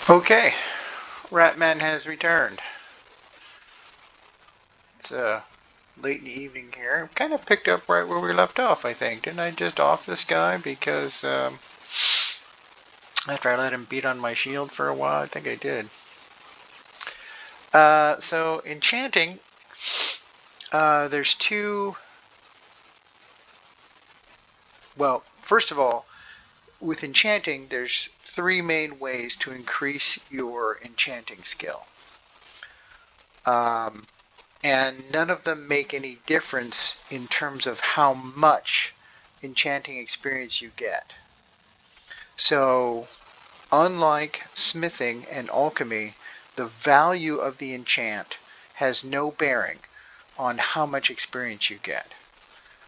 Okay, Ratman has returned. It's late in the evening here. Kind of picked up right where we left off, I think. Didn't I just off this guy because after I let him beat on my shield for a while? I think I did. So enchanting, there's two. Well, first of all, with enchanting, there's three main ways to increase your enchanting skill. Um, and none of them make any difference in terms of how much enchanting experience you get. So, unlike smithing and alchemy, the value of the enchant has no bearing on how much experience you get.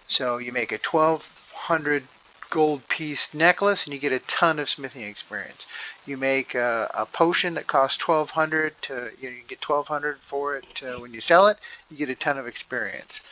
So, you make a 1200 gold piece necklace and you get a ton of smithing experience. You make a potion that costs 1200 to you get 1200 for it when you sell it, you get a ton of experience.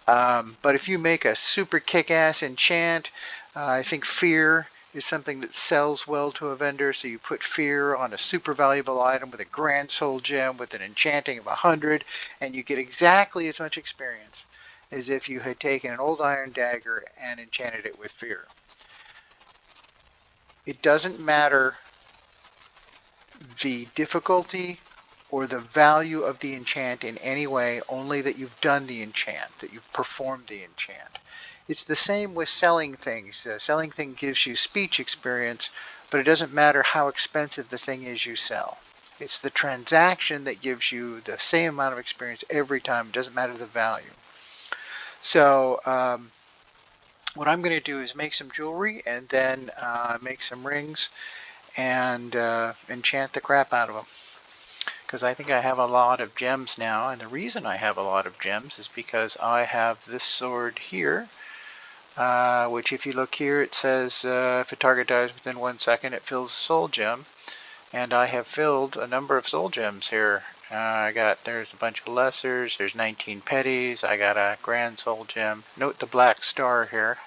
But if you make a super kick-ass enchant, I think fear is something that sells well to a vendor. So you put fear on a super valuable item with a grand soul gem with an enchanting of 100, and you get exactly as much experience as if you had taken an old iron dagger and enchanted it with fear. It doesn't matter the difficulty or the value of the enchant in any way, only that you've done the enchant, that you've performed the enchant. It's the same with selling things. Selling things gives you speech experience, but it doesn't matter how expensive the thing is you sell. It's the transaction that gives you the same amount of experience every time. It doesn't matter the value. So what I'm going to do is make some jewelry and then make some rings and enchant the crap out of them. Because I think I have a lot of gems now, and the reason I have a lot of gems is because I have this sword here, which if you look here it says if a target dies within 1 second it fills a soul gem, and I have filled a number of soul gems here. There's a bunch of lessers, there's 19 petties, I got a grand soul gem. Note the black star here.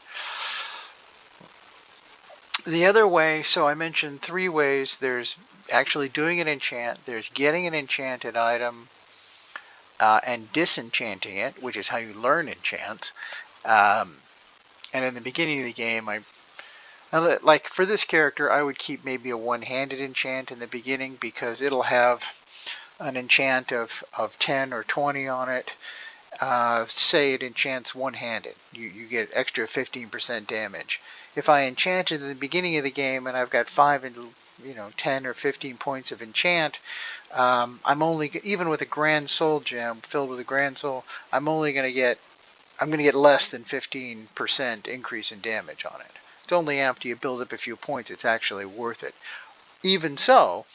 The other way, so I mentioned three ways. There's actually doing an enchant, there's getting an enchanted item, and disenchanting it, which is how you learn enchants. And in the beginning of the game, like for this character, I would keep maybe a one-handed enchant in the beginning because it'll have an enchant of 10 or 20 on it. Say it enchants one-handed, you get extra 15% damage. If I enchanted in the beginning of the game and I've got 10 or 15 points of enchant, I'm only, even with a grand soul gem filled with a grand soul, I'm going to get less than 15% increase in damage on it. It's only after you build up a few points it's actually worth it. Even so,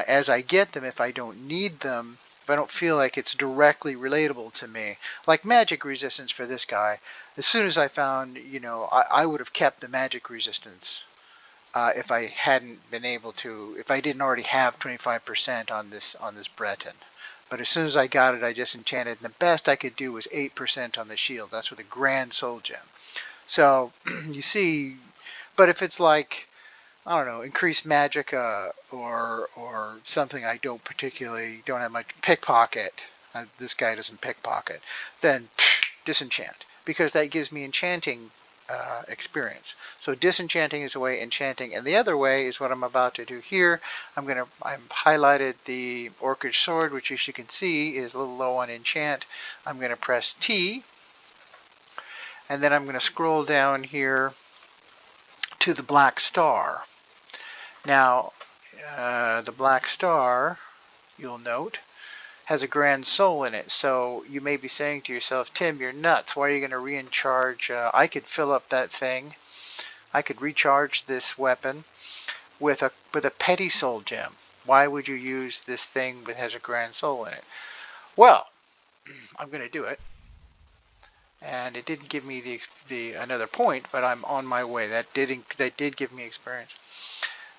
as I get them, if I don't need them, if I don't feel like it's directly relatable to me, like magic resistance for this guy, as soon as I found, I would have kept the magic resistance if I hadn't been able to, if I didn't already have 25% on this Breton. But as soon as I got it, I just enchanted, and the best I could do was 8% on the shield. That's with a grand soul gem. So you see, but if it's like, I don't know, increased magic or something I don't have much pickpocket. This guy doesn't pickpocket. Then disenchant, because that gives me enchanting experience. So disenchanting is a way, enchanting, and the other way is what I'm about to do here. I've highlighted the orchid sword, which as you can see is a little low on enchant. I'm going to press T, and then I'm going to scroll down here to the black star. Now, the black star, you'll note, has a grand soul in it. So you may be saying to yourself, Tim, you're nuts. Why are you going to re-encharge? I could fill up that thing. I could recharge this weapon with a petty soul gem. Why would you use this thing that has a grand soul in it? Well, I'm going to do it. And it didn't give me the another point, but I'm on my way. That did give me experience.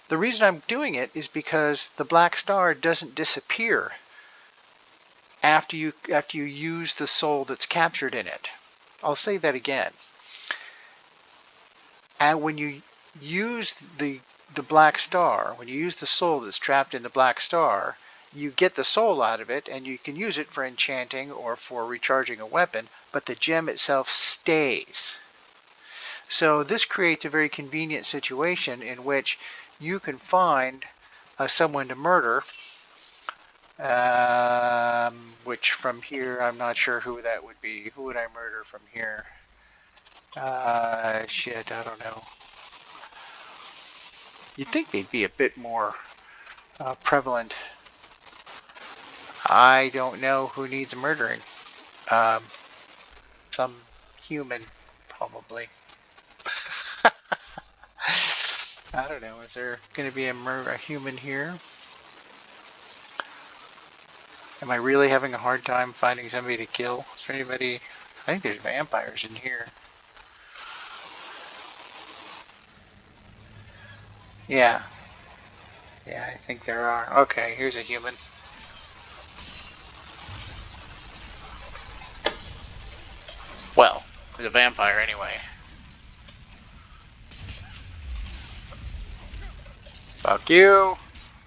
The reason I'm doing it is because the black star doesn't disappear after you use the soul that's captured in it. I'll say that again. And when you use the the black star, when you use the soul that's trapped in the black star, you get the soul out of it and you can use it for enchanting or for recharging a weapon, but the gem itself stays. So this creates a very convenient situation in which you can find someone to murder, which from here, I'm not sure who that would be. Who would I murder from here? Shit, I don't know. You'd think they'd be a bit more prevalent. I don't know who needs murdering. Some human, probably. I don't know. Is there going to be a human here? Am I really having a hard time finding somebody to kill? Is there anybody? I think there's vampires in here. Yeah. Yeah, I think there are. Okay, here's a human. Well, he's a vampire anyway. Fuck you.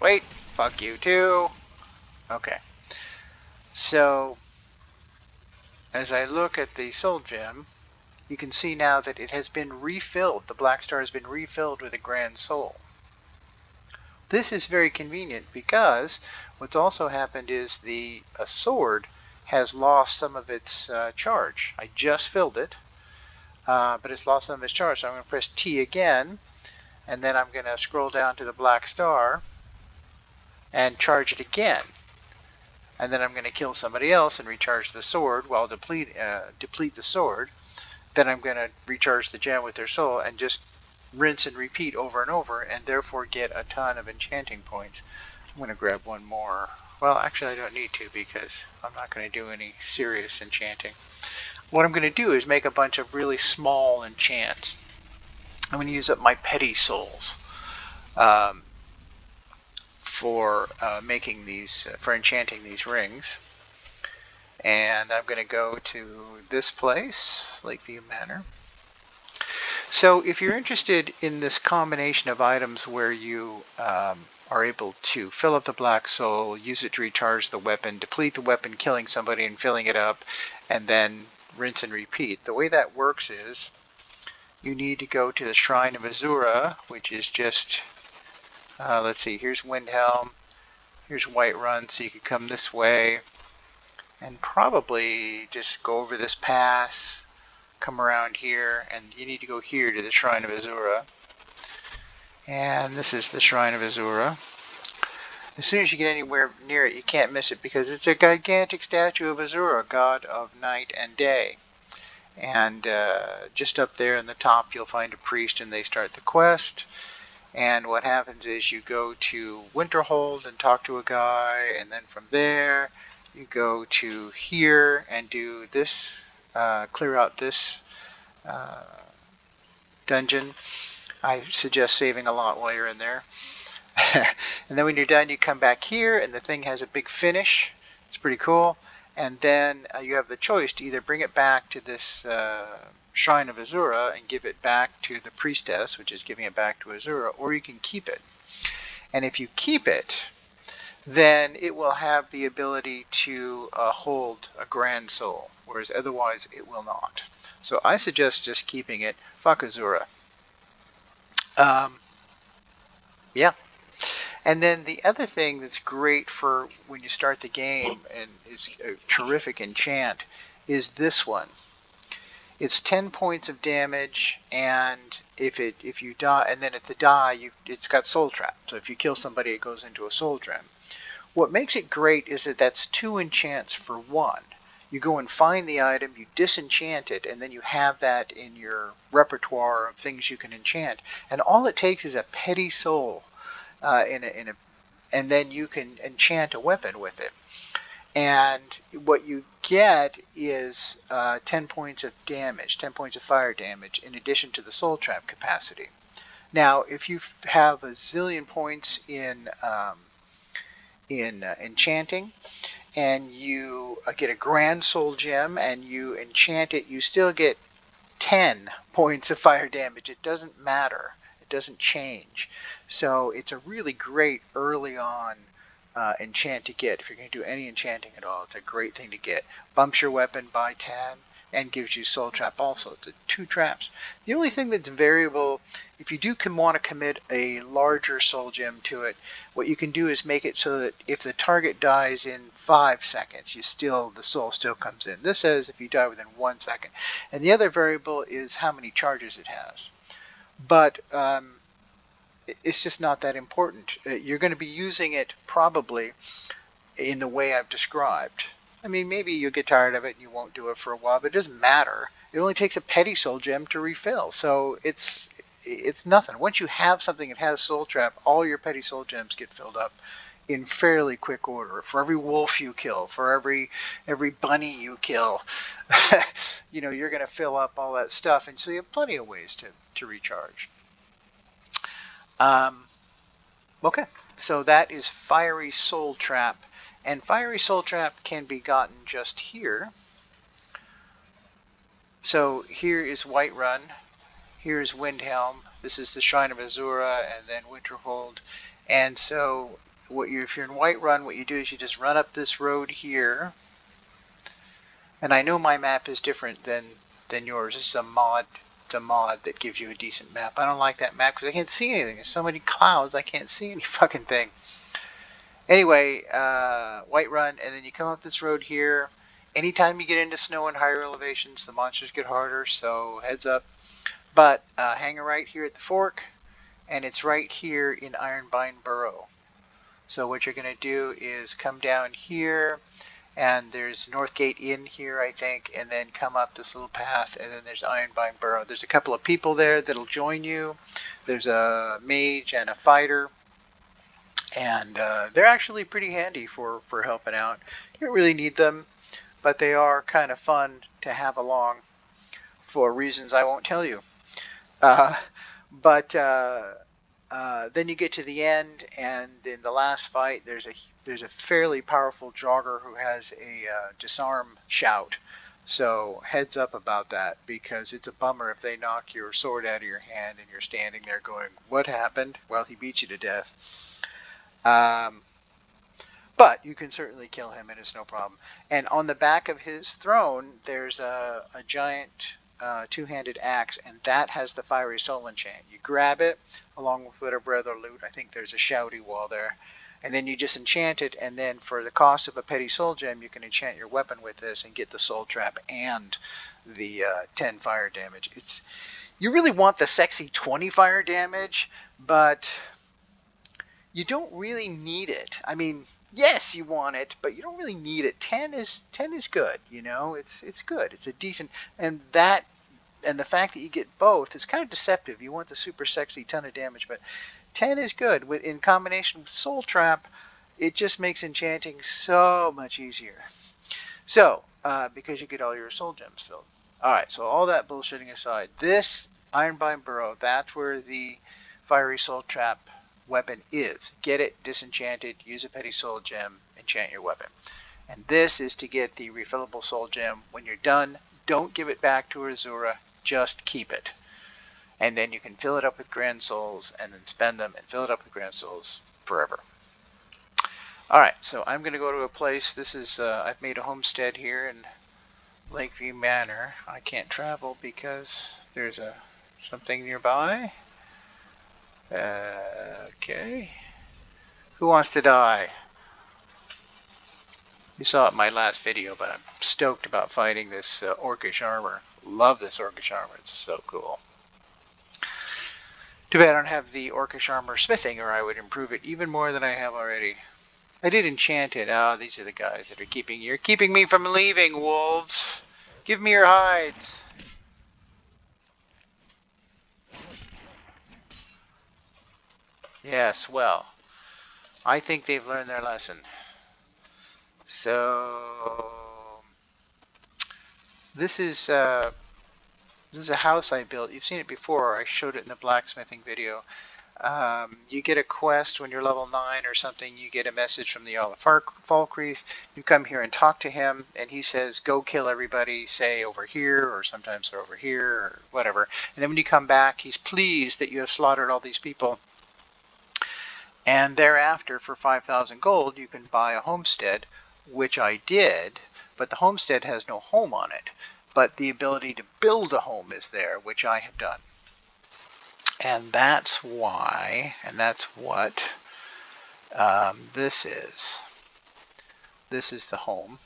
Wait, fuck you too. Okay. So, as I look at the soul gem, you can see now that it has been refilled. The black star has been refilled with a grand soul. This is very convenient because what's also happened is the sword has lost some of its charge. I just filled it, but it's lost some of its charge. So I'm going to press T again, and then I'm going to scroll down to the black star and charge it again. And then I'm going to kill somebody else and recharge the sword while deplete the sword. Then I'm going to recharge the gem with their soul and just rinse and repeat over and over, and therefore get a ton of enchanting points. I'm going to grab one more. Well, actually I don't need to because I'm not going to do any serious enchanting. What I'm going to do is make a bunch of really small enchants. I'm going to use up my petty souls for making these, for enchanting these rings. And I'm going to go to this place, Lakeview Manor. So if you're interested in this combination of items where you are able to fill up the black soul, use it to recharge the weapon, deplete the weapon, killing somebody and filling it up, and then rinse and repeat, the way that works is you need to go to the Shrine of Azura, which is just, let's see, here's Windhelm, here's Whiterun, so you could come this way and probably just go over this pass, come around here, and you need to go here to the Shrine of Azura. And this is the Shrine of Azura. As soon as you get anywhere near it, you can't miss it because it's a gigantic statue of Azura, god of night and day. And just up there in the top, you'll find a priest and they start the quest. And what happens is you go to Winterhold and talk to a guy, and then from there, you go to here and do this, clear out this dungeon. I suggest saving a lot while you're in there. And then when you're done, you come back here, and the thing has a big finish. It's pretty cool. And then you have the choice to either bring it back to this Shrine of Azura and give it back to the priestess, which is giving it back to Azura, or you can keep it. And if you keep it, then it will have the ability to hold a grand soul, whereas otherwise it will not. So I suggest just keeping it. Fuck Azura. Yeah. And then the other thing that's great for when you start the game and is a terrific enchant is this one. It's 10 points of damage, and if you die, and then at the die, it's got soul trap. So if you kill somebody, it goes into a soul gem. What makes it great is that that's 2 enchants for 1. You go and find the item, you disenchant it, and then you have that in your repertoire of things you can enchant. And all it takes is a petty soul, and then you can enchant a weapon with it. And what you get is 10 points of damage, 10 points of fire damage, in addition to the soul trap capacity. Now, if you have a zillion points in enchanting, and you get a grand soul gem and you enchant it, you still get 10 points of fire damage. It doesn't matter. It doesn't change. So it's a really great early on enchant to get. If you're going to do any enchanting at all, it's a great thing to get. Bumps your weapon by 10 and gives you soul trap also. It's 2 traps. The only thing that's variable, if you do want to commit a larger soul gem to it, what you can do is make it so that if the target dies in 5 seconds, the soul still comes in. This says if you die within 1 second. And the other variable is how many charges it has. But it's just not that important. You're going to be using it probably in the way I've described. I mean, maybe you'll get tired of it and you won't do it for a while, but it doesn't matter. It only takes a petty soul gem to refill, so it's nothing. Once you have something that has soul trap, all your petty soul gems get filled up in fairly quick order. For every wolf you kill, for every bunny you kill, you're going to fill up all that stuff, and so you have plenty of ways to recharge. Okay, so that is Fiery Soul Trap. And Fiery Soul Trap can be gotten just here. So here is Whiterun. Here is Windhelm. This is the Shrine of Azura, and then Winterhold. And so if you're in Whiterun, what you do is you just run up this road here. And I know my map is different than yours. This is a mod. It's a mod that gives you a decent map. I don't like that map because I can't see anything. There's so many clouds, I can't see any fucking thing. Anyway, Whiterun, and then you come up this road here. Anytime you get into snow and higher elevations, the monsters get harder, so heads up. But hang a right here at the fork, and it's right here in Ironbind Burrow. So what you're going to do is come down here, and there's Northgate Inn here, I think, and then come up this little path, and then there's Ironbind Burrow. There's a couple of people there that'll join you. There's a mage and a fighter. And they're actually pretty handy for helping out. You don't really need them, but they are kind of fun to have along for reasons I won't tell you. But then you get to the end, and in the last fight, there's a fairly powerful jogger who has a disarm shout. So heads up about that, because it's a bummer if they knock your sword out of your hand and you're standing there going, "What happened?" Well, he beat you to death. But you can certainly kill him and it's no problem. And on the back of his throne, there's a giant two-handed axe, and that has the Fiery Soul enchant. You grab it along with whatever other loot. I think there's a shouty wall there. And then you just enchant it, and then for the cost of a petty soul gem, you can enchant your weapon with this and get the soul trap and the 10 fire damage. You really want the sexy 20 fire damage, but you don't really need it. I mean, yes, you want it, but you don't really need it. 10 is good, It's good. It's a decent, and the fact that you get both is kind of deceptive. You want the super sexy ton of damage, but 10 is good. In combination with Soul Trap, it just makes enchanting so much easier. So, because you get all your soul gems filled. All right, so all that bullshitting aside, this Ironbind Burrow, that's where the Fiery Soul Trap weapon is. Get it, disenchant it, use a petty soul gem, enchant your weapon. And this is to get the refillable soul gem. When you're done, don't give it back to Azura, just keep it. And then you can fill it up with grand souls and then spend them and fill it up with grand souls forever. Alright, so I'm going to go to a place. This is, I've made a homestead here in Lakeview Manor. I can't travel because there's something nearby. Okay. Who wants to die? You saw it in my last video, but I'm stoked about fighting this orcish armor. Love this orcish armor. It's so cool. Too bad I don't have the orcish armor smithing, or I would improve it even more than I have already. I did enchant it. Oh, these are the guys that are keeping me from leaving, wolves. Give me your hides. Yes, well, I think they've learned their lesson. So this is a house I built. You've seen it before. I showed it in the blacksmithing video. You get a quest when you're level 9 or something. You get a message from the Jarl of Falkreath. You come here and talk to him, and he says, go kill everybody, say over here, or sometimes they're over here, or whatever. And then when you come back, he's pleased that you have slaughtered all these people. And thereafter, for 5,000 gold, you can buy a homestead, which I did, but the homestead has no home on it. But the ability to build a home is there, which I have done. And that's why, and that's what this is. This is the home.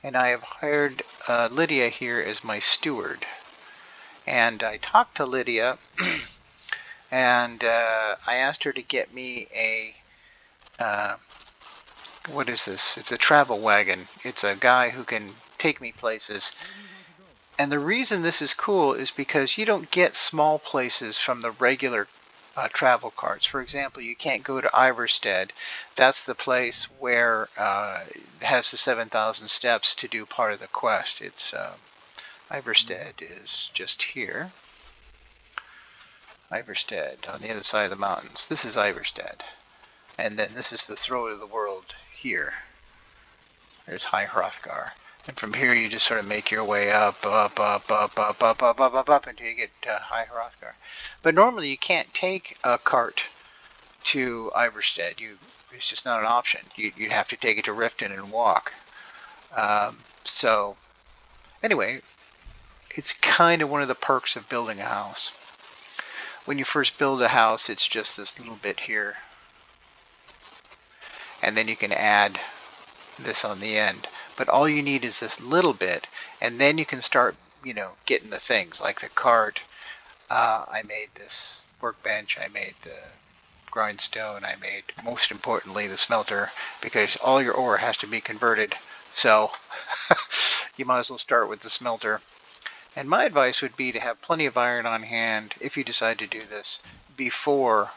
And I have hired Lydia here as my steward. And I talked to Lydia, and I asked her to get me a, what is this? It's a travel wagon. It's a guy who can take me places. And the reason this is cool is because you don't get small places from the regular travel carts. For example, you can't go to Iverstead. That's the place where it has the 7,000 steps to do part of the quest. It's Iverstead is just here. Iverstead on the other side of the mountains. This is Iverstead. And then this is the throat of the world here. There's High Hrothgar. And from here you just sort of make your way up until you get to High Hrothgar. But normally you can't take a cart to Iverstead. It's just not an option. You'd have to take it to Riften and walk. So anyway, it's kind of one of the perks of building a house. When you first build a house, it's just this little bit here. And then you can add this on the end. But all you need is this little bit, and then you can start, getting the things like the cart. I made this workbench. I made the grindstone. I made, most importantly, the smelter, because all your ore has to be converted. So you might as well start with the smelter. And my advice would be to have plenty of iron on hand if you decide to do this before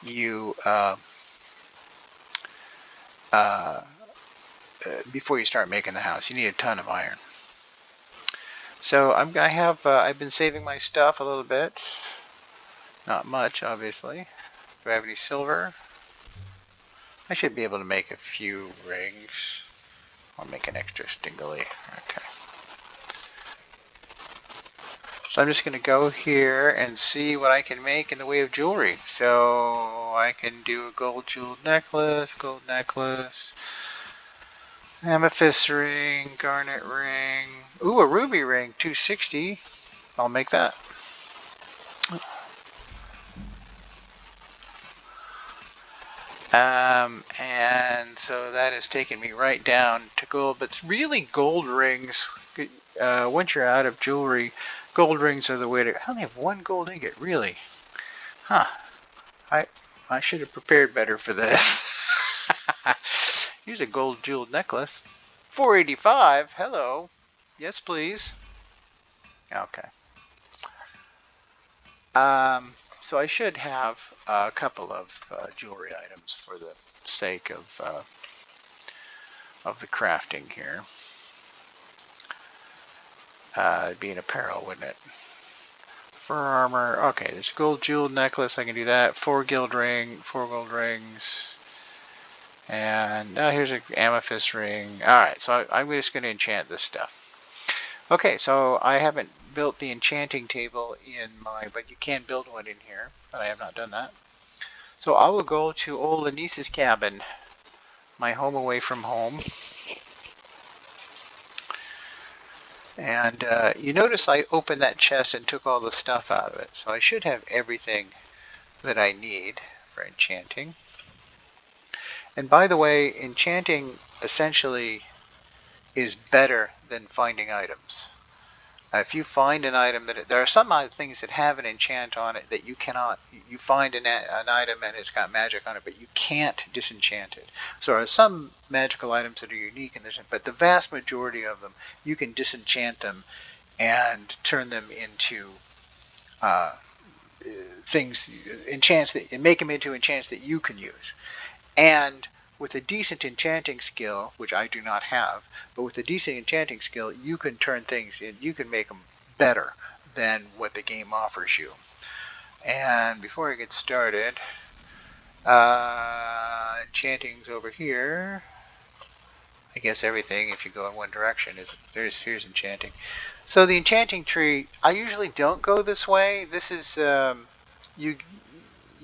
you start making the house. You need a ton of iron. So I've been saving my stuff a little bit. Not much, obviously. Do I have any silver? I should be able to make a few rings. I'll make an extra stingly. Okay. So I'm just going to go here and see what I can make in the way of jewelry. So I can do a gold jeweled necklace, amethyst ring, garnet ring. Ooh, a ruby ring, 260. I'll make that. And so that has taken me right down to gold. But really, gold rings, once you're out of jewelry, gold rings are the way to go. I only have one gold ingot, really. Huh. I should have prepared better for this. Here's a gold jeweled necklace. 485. Hello. Yes, please. Okay. So I should have a couple of jewelry items for the sake of the crafting here. It'd be an apparel, wouldn't it? Fur armor. Okay, there's a gold jeweled necklace. I can do that. 4 gold rings. And here's an amethyst ring. Alright, so I'm just going to enchant this stuff. Okay, so I haven't built the enchanting table but you can build one in here, but I have not done that. So I will go to old Anice's cabin, my home away from home. And you notice I opened that chest and took all the stuff out of it. So I should have everything that I need for enchanting. And by the way, enchanting essentially is better than finding items. If you find an item there are some things that have an enchant on it that you cannot, you find an item and it's got magic on it, but you can't disenchant it. So there are some magical items that are unique, but the vast majority of them, you can disenchant them and turn them into things, make them into enchants that you can use. And with a decent enchanting skill, which I do not have, but with a decent enchanting skill, you can turn things in, you can make them better than what the game offers you. And before I get started, enchanting's over here. I guess everything, if you go in one direction, is here's enchanting. So the enchanting tree, I usually don't go this way. This is you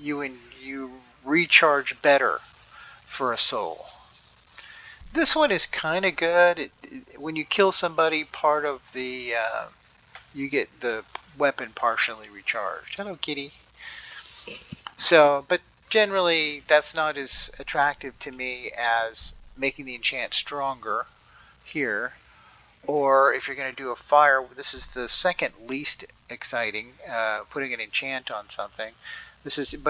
you recharge better for a soul. This one is kind of good. When you kill somebody, part of the you get the weapon partially recharged. Hello, kitty. So, but generally, that's not as attractive to me as making the enchant stronger here. Or if you're going to do a fire, this is the second least exciting, putting an enchant on something. This doesn't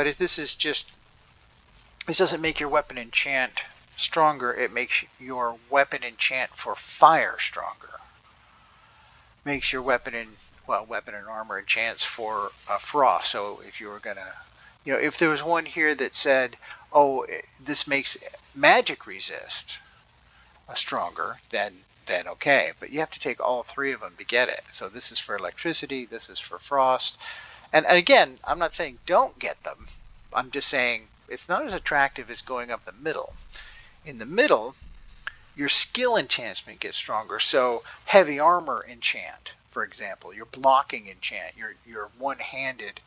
make your weapon enchant stronger. It makes your weapon enchant for fire stronger. Makes your weapon and armor enchants for frost. So if you were gonna, if there was one here that said, oh, this makes magic resist stronger, then okay. But you have to take all three of them to get it. So this is for electricity, this is for frost. And again, I'm not saying don't get them. I'm just saying it's not as attractive as going up the middle. In the middle, your skill enhancement gets stronger. So heavy armor enchant, for example, your blocking enchant, your one-handed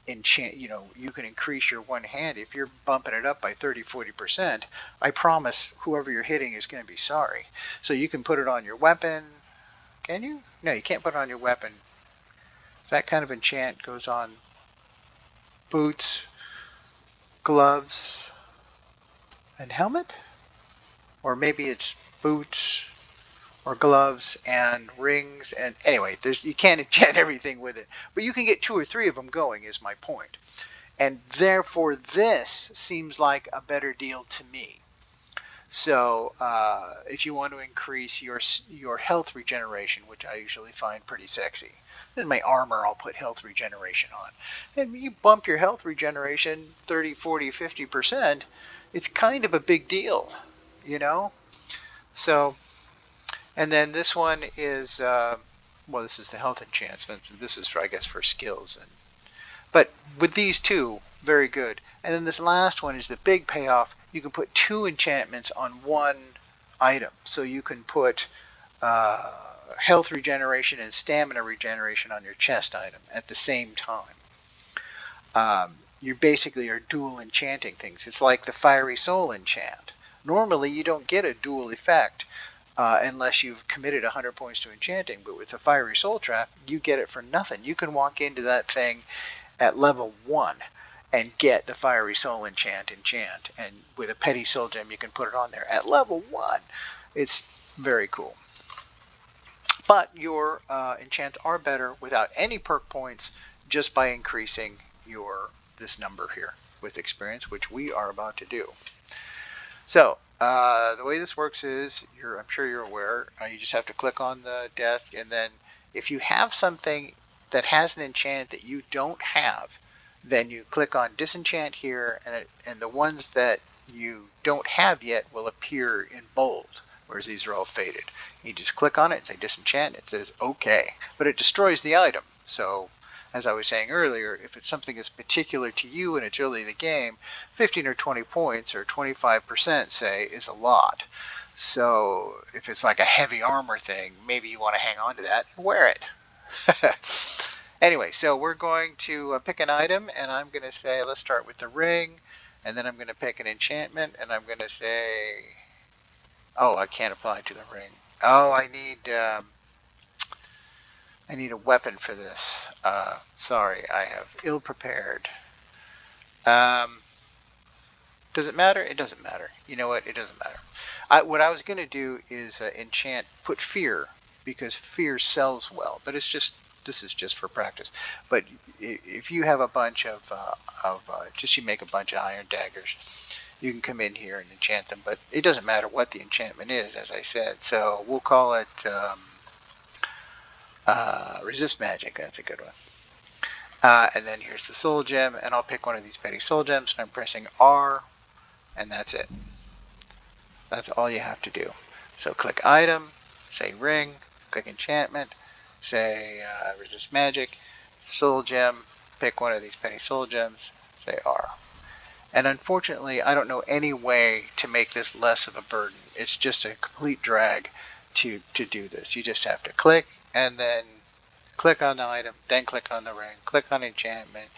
enchant, you can increase your one hand. If you're bumping it up by 30-40%, I promise whoever you're hitting is going to be sorry. So you can put it on your weapon. Can you? No, you can't put it on your weapon. That kind of enchant goes on boots, gloves, and helmet? Or maybe it's boots or gloves and rings, and anyway, you can't enchant everything with it, but you can get 2 or 3 of them going, is my point. And therefore this seems like a better deal to me. So if you want to increase your health regeneration, which I usually find pretty sexy, in my armor I'll put health regeneration on, and you bump your health regeneration 30, 40, 50%, it's kind of a big deal, so. And then this one is, this is the health enhancement. This is, I guess, for skills. But with these two, very good. And then this last one is the big payoff. You can put 2 enchantments on one item. So you can put health regeneration and stamina regeneration on your chest item at the same time. You basically are dual enchanting things. It's like the Fiery Soul enchant. Normally, you don't get a dual effect unless you've committed 100 points to enchanting. But with the Fiery Soul Trap, you get it for nothing. You can walk into that thing at level 1 and get the Fiery Soul enchant, and with a Petty Soul Gem you can put it on there at level 1. It's very cool. But your enchants are better without any perk points, just by increasing this number here with experience, which we are about to do. So the way this works is, I'm sure you're aware, you just have to click on the death, and then if you have something that has an enchant that you don't have, then you click on disenchant here, and the ones that you don't have yet will appear in bold, whereas these are all faded. You just click on it and say disenchant, it says okay, but it destroys the item. So as I was saying earlier, if it's something that's particular to you and it's early in the game, 15 or 20 points or 25%, say, is a lot. So if it's like a heavy armor thing, maybe you want to hang on to that and wear it. Anyway, so we're going to pick an item, and I'm going to say, let's start with the ring, and then I'm going to pick an enchantment, and I'm going to say, oh, I can't apply to the ring. Oh, I need a weapon for this. Sorry, I have ill prepared. Does it matter? It doesn't matter. You know what? It doesn't matter. What I was going to do is put fear, because fear sells well, but this is just for practice. But if you have a bunch of you make a bunch of iron daggers, you can come in here and enchant them, but it doesn't matter what the enchantment is, as I said. So we'll call it resist magic. That's a good one. And then here's the soul gem, and I'll pick one of these petty soul gems, and I'm pressing R, and that's it. That's all you have to do. So click item, say ring, click enchantment, say resist magic, soul gem, pick one of these penny soul gems, say R. And unfortunately, I don't know any way to make this less of a burden. It's just a complete drag to do this. You just have to click and then click on the item, then click on the ring, click on enchantment,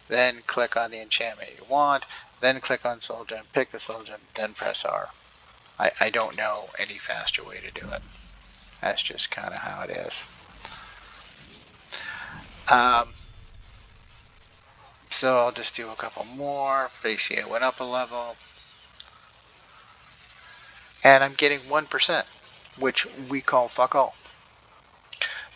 then click on the enchantment you want, then click on soul gem, pick the soul gem, then press R. I don't know any faster way to do it. That's just kind of how it is. So I'll just do a couple more. Basically, it went up a level. And I'm getting 1%, which we call fuck all.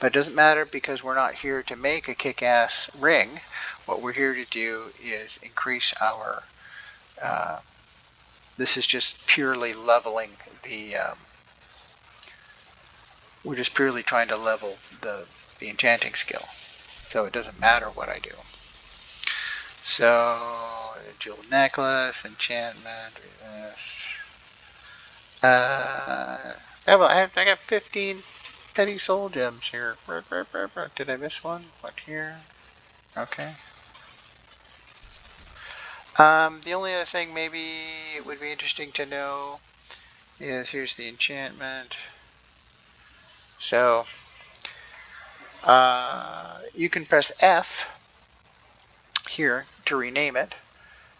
But it doesn't matter because we're not here to make a kick-ass ring. What we're here to do is increase our... this is just purely leveling the... we're just purely trying to level the enchanting skill. So it doesn't matter what I do. So, jewel necklace, enchantment, I got 15 petty soul gems here. Did I miss one? What here? Okay. The only other thing maybe it would be interesting to know is here's the enchantment. So you can press F here to rename it,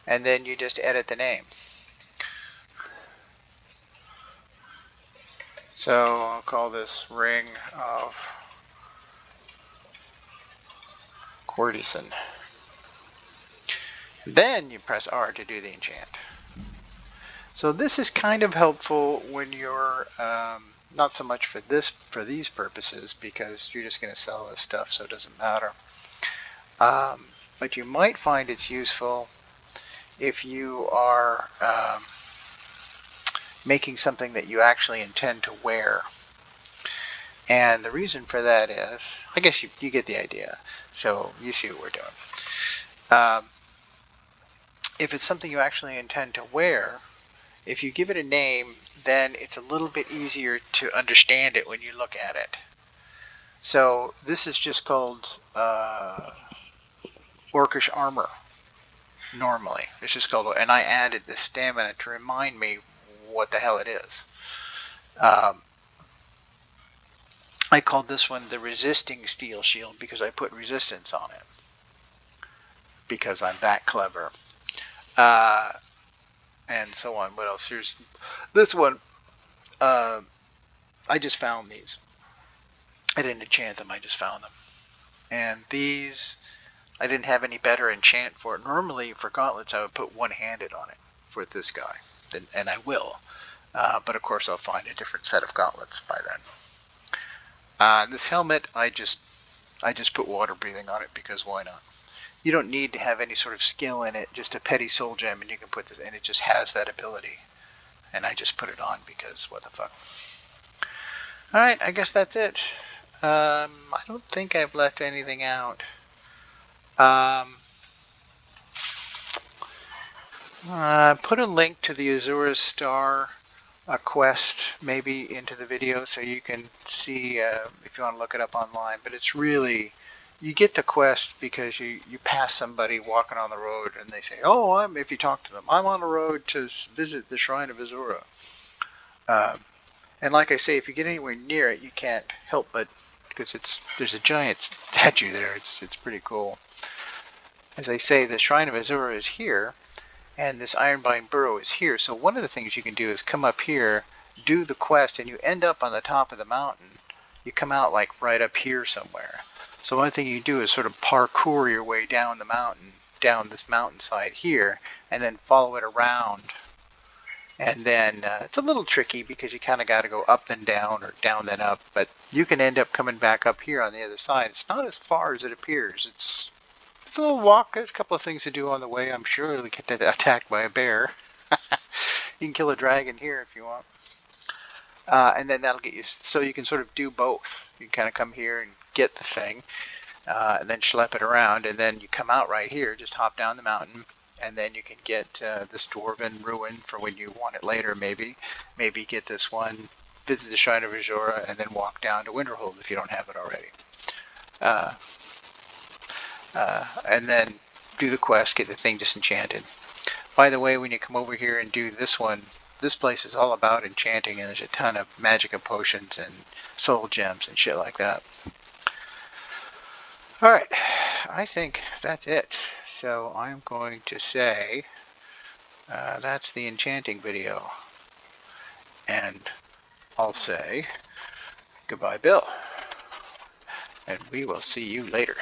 and then you just edit the name. So I'll call this Ring of Courtesan. Then you press R to do the enchant. So this is kind of helpful when you're not so much for these purposes because you're just going to sell this stuff, so it doesn't matter. But you might find it's useful if you are making something that you actually intend to wear. And the reason for that is, I guess you get the idea. So you see what we're doing. If it's something you actually intend to wear, if you give it a name, then it's a little bit easier to understand it when you look at it. So this is just called Orcish Armor. Normally, it's just called, and I added the stamina to remind me what the hell it is. I called this one the Resisting Steel Shield because I put resistance on it. Because I'm that clever. And so on. What else? Here's this one. I just found these. I didn't enchant them. I just found them. And these, I didn't have any better enchant for it. Normally for gauntlets, I would put one-handed on it for this guy, and I will. But of course, I'll find a different set of gauntlets by then. This helmet, I just put water breathing on it because why not? You don't need to have any sort of skill in it, just a petty soul gem, and you can put this, and it just has that ability. And I just put it on because what the fuck. Alright, I guess that's it. I don't think I've left anything out. Put a link to the Azura Star quest maybe into the video so you can see if you want to look it up online. But it's really... You get the quest because you pass somebody walking on the road and they say, oh, if you talk to them, I'm on the road to visit the Shrine of Azura. And like I say, if you get anywhere near it, you can't help but, because there's a giant statue there. It's pretty cool. As I say, the Shrine of Azura is here, and this Ironbind Burrow is here. So one of the things you can do is come up here, do the quest, and you end up on the top of the mountain. You come out like right up here somewhere. So one thing you do is sort of parkour your way down the mountain, down this mountainside here, and then follow it around. And then it's a little tricky because you kind of got to go up then down or down then up, but you can end up coming back up here on the other side. It's not as far as it appears. It's a little walk. There's a couple of things to do on the way. I'm sure you'll get attacked by a bear. You can kill a dragon here if you want. And then that'll get you, so you can sort of do both. You can kind of come here and get the thing, and then schlep it around, and then you come out right here, just hop down the mountain, and then you can get this Dwarven Ruin for when you want it later, maybe get this one, visit the Shrine of Azura, and then walk down to Winterhold if you don't have it already. and then do the quest, get the thing disenchanted. By the way, when you come over here and do this one, this place is all about enchanting, and there's a ton of magic potions and soul gems and shit like that. Alright, I think that's it. So I'm going to say that's the enchanting video. And I'll say goodbye, Bill. And we will see you later.